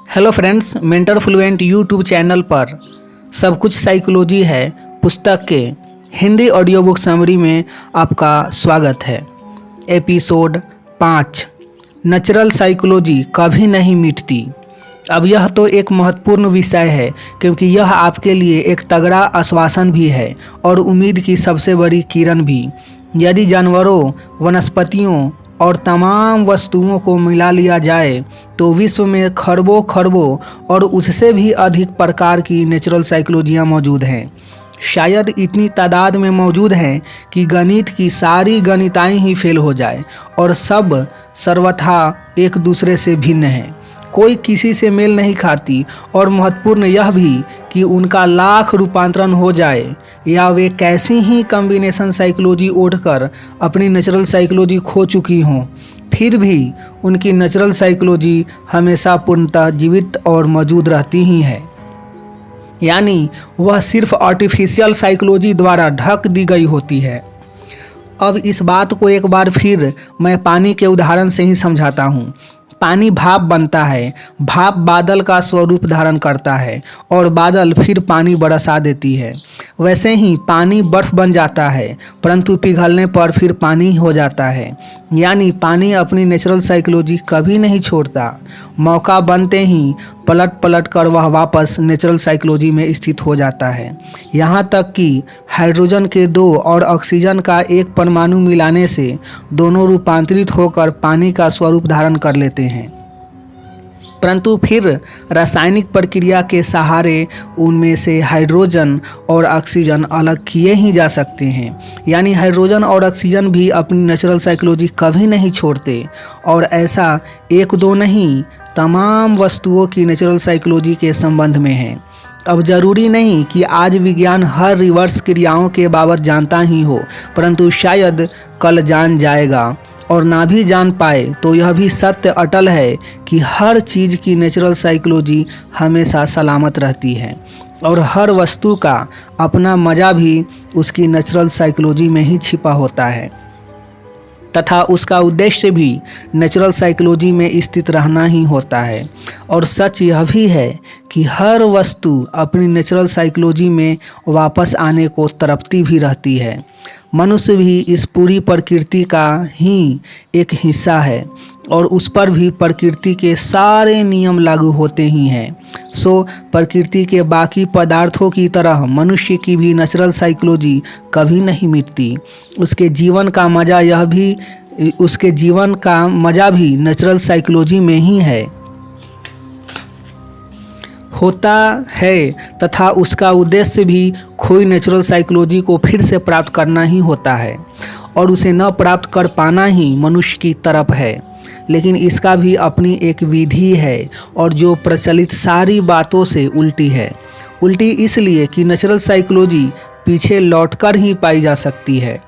Hello friends, mentor fluent YouTube channel पर सब कुछ साइकोलॉजी है पुस्तक के हिंदी ऑडियो बुक समरी में आपका स्वागत है। एपिसोड 5 नेचुरल साइकोलॉजी कभी नहीं मिटती। अब यह तो एक महत्वपूर्ण विषय है क्योंकि यह आपके लिए एक तगड़ा आश्वासन भी है और उम्मीद की सबसे बड़ी किरण भी। यदि जानवरों, वनस्पतियों और तमाम वस्तुओं को मिला लिया जाए तो विश्व में खरबों खरबों और उससे भी अधिक प्रकार की नेचुरल साइकोलॉजियाँ मौजूद हैं। शायद इतनी तादाद में मौजूद हैं कि गणित की सारी गणिताएं ही फेल हो जाए और सब सर्वथा एक दूसरे से भिन्न हैं। कोई किसी से मेल नहीं खाती और महत्वपूर्ण यह भी कि उनका लाख रूपांतरण हो जाए या वे कैसी ही कॉम्बिनेशन साइकोलॉजी ओढ़कर अपनी नेचुरल साइकोलॉजी खो चुकी हों, फिर भी उनकी नेचुरल साइकोलॉजी हमेशा पूर्णतः जीवित और मौजूद रहती ही है। यानी वह सिर्फ आर्टिफिशियल साइकोलॉजी द्वारा ढक दी गई होती है। अब इस बात को एक बार फिर मैं पानी के उदाहरण से ही समझाता हूँ। पानी भाप बनता है, भाप बादल का स्वरूप धारण करता है और बादल फिर पानी बरसा देती है। वैसे ही पानी बर्फ़ बन जाता है परंतु पिघलने पर फिर पानी हो जाता है। यानी पानी अपनी नेचुरल साइकोलॉजी कभी नहीं छोड़ता। मौका बनते ही पलट कर वह वापस नेचुरल साइकोलॉजी में स्थित हो जाता है। यहाँ तक कि हाइड्रोजन के 2 और ऑक्सीजन का 1 परमाणु मिलाने से दोनों रूपांतरित होकर पानी का स्वरूप धारण कर लेते हैं। परंतु फिर रासायनिक प्रक्रिया के सहारे उनमें से हाइड्रोजन और ऑक्सीजन अलग किए ही जा सकते हैं। यानी हाइड्रोजन और ऑक्सीजन भी अपनी नेचुरल साइकोलॉजी कभी नहीं छोड़ते और ऐसा एक दो नहीं, तमाम वस्तुओं की नेचुरल साइकोलॉजी के संबंध में है। अब जरूरी नहीं कि आज विज्ञान हर रिवर्स क्रियाओं के बाबत जानता ही हो, परंतु शायद कल जान जाएगा और ना भी जान पाए तो यह भी सत्य अटल है कि हर चीज़ की नेचुरल साइकोलॉजी हमेशा सलामत रहती है और हर वस्तु का अपना मज़ा भी उसकी नेचुरल साइकोलॉजी में ही छिपा होता है तथा उसका उद्देश्य भी नेचुरल साइकोलॉजी में स्थित रहना ही होता है। और सच यह भी है कि हर वस्तु अपनी नेचुरल साइकोलॉजी में वापस आने को तड़पती भी रहती है। मनुष्य भी इस पूरी प्रकृति का ही एक हिस्सा है और उस पर भी प्रकृति के सारे नियम लागू होते ही हैं। सो प्रकृति के बाकी पदार्थों की तरह मनुष्य की भी नेचुरल साइकोलॉजी कभी नहीं मिटती। उसके जीवन का मज़ा भी नेचुरल साइकोलॉजी में ही है होता है तथा उसका उद्देश्य भी खोई नेचुरल साइकोलॉजी को फिर से प्राप्त करना ही होता है और उसे न प्राप्त कर पाना ही मनुष्य की तरफ है। लेकिन इसका भी अपनी एक विधि है और जो प्रचलित सारी बातों से उल्टी है। उल्टी इसलिए कि नेचुरल साइकोलॉजी पीछे लौटकर ही पाई जा सकती है,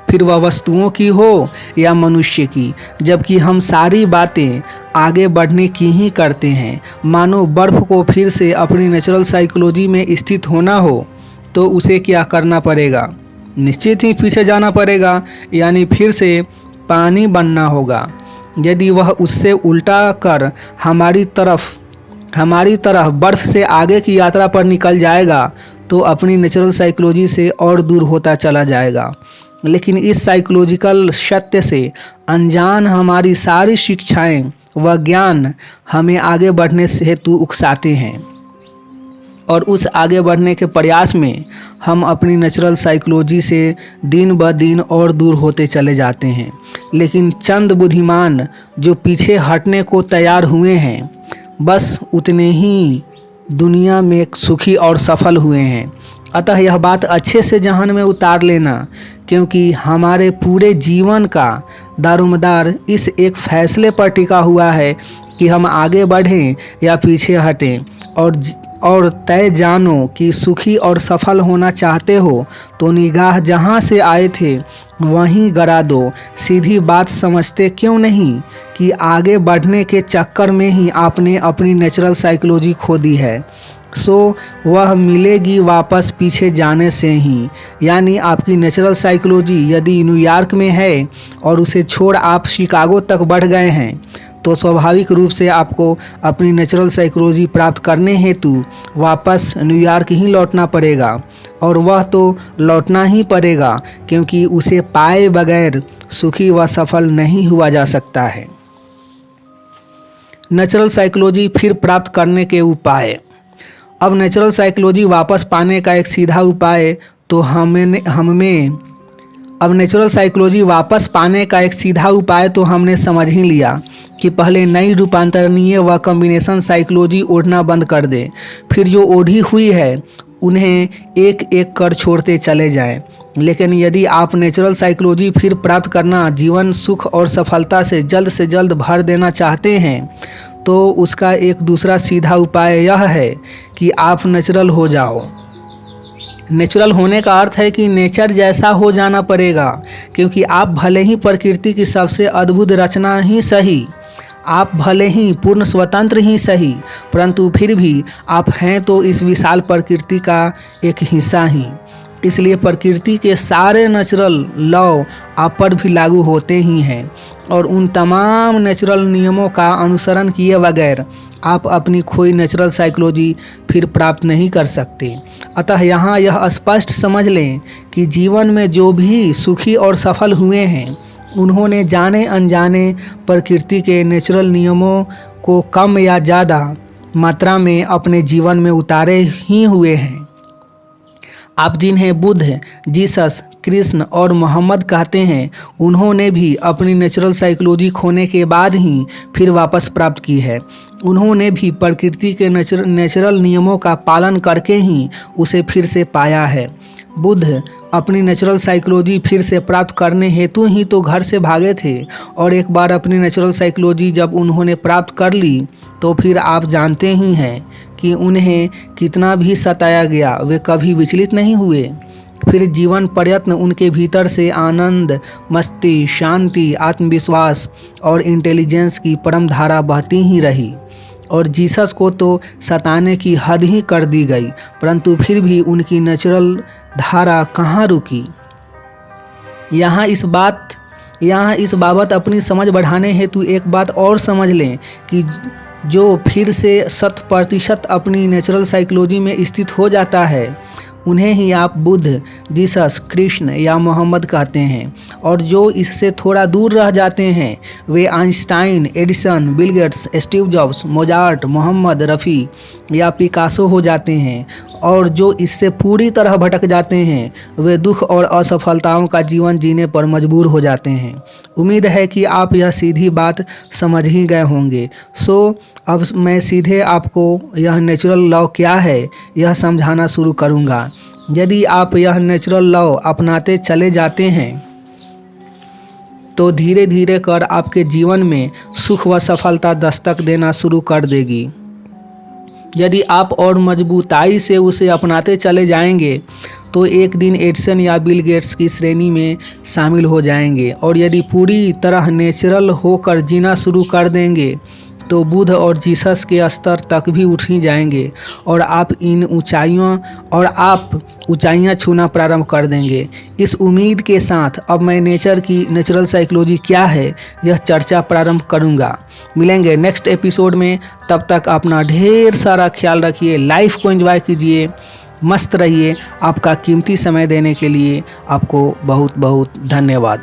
फिर वह वस्तुओं की हो या मनुष्य की, जबकि हम सारी बातें आगे बढ़ने की ही करते हैं। मानो बर्फ़ को फिर से अपनी नेचुरल साइकोलॉजी में स्थित होना हो तो उसे क्या करना पड़ेगा? निश्चित ही पीछे जाना पड़ेगा, यानी फिर से पानी बनना होगा। यदि वह उससे उल्टा कर हमारी तरफ बर्फ़ से आगे की यात्रा पर निकल जाएगा तो अपनी नेचुरल साइकोलॉजी से और दूर होता चला जाएगा। लेकिन इस साइकोलॉजिकल सत्य से अनजान हमारी सारी शिक्षाएं व ज्ञान हमें आगे बढ़ने से हेतु उकसाते हैं और उस आगे बढ़ने के प्रयास में हम अपनी नेचुरल साइकोलॉजी से दिन ब दिन और दूर होते चले जाते हैं। लेकिन चंद बुद्धिमान जो पीछे हटने को तैयार हुए हैं, बस उतने ही दुनिया में सुखी और सफल हुए हैं। अतः यह बात अच्छे से जहन में उतार लेना, क्योंकि हमारे पूरे जीवन का दारोमदार इस एक फैसले पर टिका हुआ है कि हम आगे बढ़ें या पीछे हटें। और तय जानो कि सुखी और सफल होना चाहते हो तो निगाह जहाँ से आए थे वहीं गड़ा दो। सीधी बात समझते क्यों नहीं कि आगे बढ़ने के चक्कर में ही आपने अपनी नेचुरल साइकोलॉजी खो दी है। सो वह मिलेगी वापस पीछे जाने से ही। यानी आपकी नेचुरल साइकोलॉजी यदि न्यूयॉर्क में है और उसे छोड़ आप शिकागो तक बढ़ गए हैं तो स्वाभाविक रूप से आपको अपनी नेचुरल साइकोलॉजी प्राप्त करने हेतु वापस न्यूयॉर्क ही लौटना पड़ेगा, और वह तो लौटना ही पड़ेगा क्योंकि उसे पाए बगैर सुखी व सफल नहीं हुआ जा सकता है। नेचुरल साइकोलॉजी फिर प्राप्त करने के उपाय। अब नेचुरल साइकोलॉजी वापस पाने का एक सीधा उपाय तो हमने समझ ही लिया कि पहले नई रूपांतरणीय व कॉम्बिनेशन साइकोलॉजी ओढ़ना बंद कर दे, फिर जो ओढ़ी हुई है उन्हें एक एक कर छोड़ते चले जाएं। लेकिन यदि आप नेचुरल साइकोलॉजी फिर प्राप्त करना, जीवन सुख और सफलता से जल्द भर देना चाहते हैं, तो उसका एक दूसरा सीधा उपाय यह है कि आप नेचुरल हो जाओ। नेचुरल होने का अर्थ है कि नेचर जैसा हो जाना पड़ेगा, क्योंकि आप भले ही प्रकृति की सबसे अद्भुत रचना ही सही, आप भले ही पूर्ण स्वतंत्र ही सही, परंतु फिर भी आप हैं तो इस विशाल प्रकृति का एक हिस्सा ही। इसलिए प्रकृति के सारे नेचुरल लॉ आप पर भी लागू होते ही हैं, और उन तमाम नेचुरल नियमों का अनुसरण किए बगैर आप अपनी खोई नेचुरल साइकोलॉजी फिर प्राप्त नहीं कर सकते। अतः यहाँ यह स्पष्ट समझ लें कि जीवन में जो भी सुखी और सफल हुए हैं, उन्होंने जाने अनजाने प्रकृति के नेचुरल नियमों को कम या ज़्यादा मात्रा में अपने जीवन में उतारे ही हुए हैं। आप जिन्हें बुद्ध, जीसस, कृष्ण और मोहम्मद कहते हैं, उन्होंने भी अपनी नेचुरल साइकोलॉजी खोने के बाद ही फिर वापस प्राप्त की है। उन्होंने भी प्रकृति के नेचुरल नियमों का पालन करके ही उसे फिर से पाया है। बुद्ध अपनी नेचुरल साइकोलॉजी फिर से प्राप्त करने हेतु ही तो घर से भागे थे, और एक बार अपनी नेचुरल साइकोलॉजी जब उन्होंने प्राप्त कर ली तो फिर आप जानते ही हैं कि उन्हें कितना भी सताया गया, वे कभी विचलित नहीं हुए। फिर जीवन प्रयत्न उनके भीतर से आनंद, मस्ती, शांति, आत्मविश्वास और इंटेलिजेंस की परम धारा बहती ही रही, और जीसस को तो सताने की हद ही कर दी गई, परंतु फिर भी उनकी नेचुरल धारा कहाँ रुकी। यहाँ इस बाबत अपनी समझ बढ़ाने हेतु एक बात और समझ लें कि जो फिर से 100% अपनी नेचुरल साइकोलॉजी में स्थित हो जाता है, उन्हें ही आप बुद्ध, जीसस, कृष्ण या मोहम्मद कहते हैं, और जो इससे थोड़ा दूर रह जाते हैं वे Einstein, Edison, Bill Gates, Steve Jobs, Mozart, Mohammad Rafi या पिकासो हो जाते हैं, और जो इससे पूरी तरह भटक जाते हैं वे दुख और असफलताओं का जीवन जीने पर मजबूर हो जाते हैं। उम्मीद है कि आप यह सीधी बात समझ ही गए होंगे। सो अब मैं सीधे आपको यह नेचुरल लॉ क्या है यह समझाना शुरू करूँगा। यदि आप यह नेचुरल लॉ अपनाते चले जाते हैं तो धीरे धीरे कर आपके जीवन में सुख व सफलता दस्तक देना शुरू कर देगी। यदि आप और मजबूताई से उसे अपनाते चले जाएंगे तो एक दिन एडिसन या बिल गेट्स की श्रेणी में शामिल हो जाएंगे, और यदि पूरी तरह नेचुरल होकर जीना शुरू कर देंगे तो बुद्ध और जीसस के स्तर तक भी उठ ही जाएंगे, और आप ऊंचाइयां छूना प्रारंभ कर देंगे। इस उम्मीद के साथ अब मैं नेचुरल साइकोलॉजी क्या है यह चर्चा प्रारंभ करूंगा। मिलेंगे नेक्स्ट एपिसोड में, तब तक अपना ढेर सारा ख्याल रखिए, लाइफ को एंजॉय कीजिए, मस्त रहिए। आपका कीमती समय देने के लिए आपको बहुत बहुत धन्यवाद।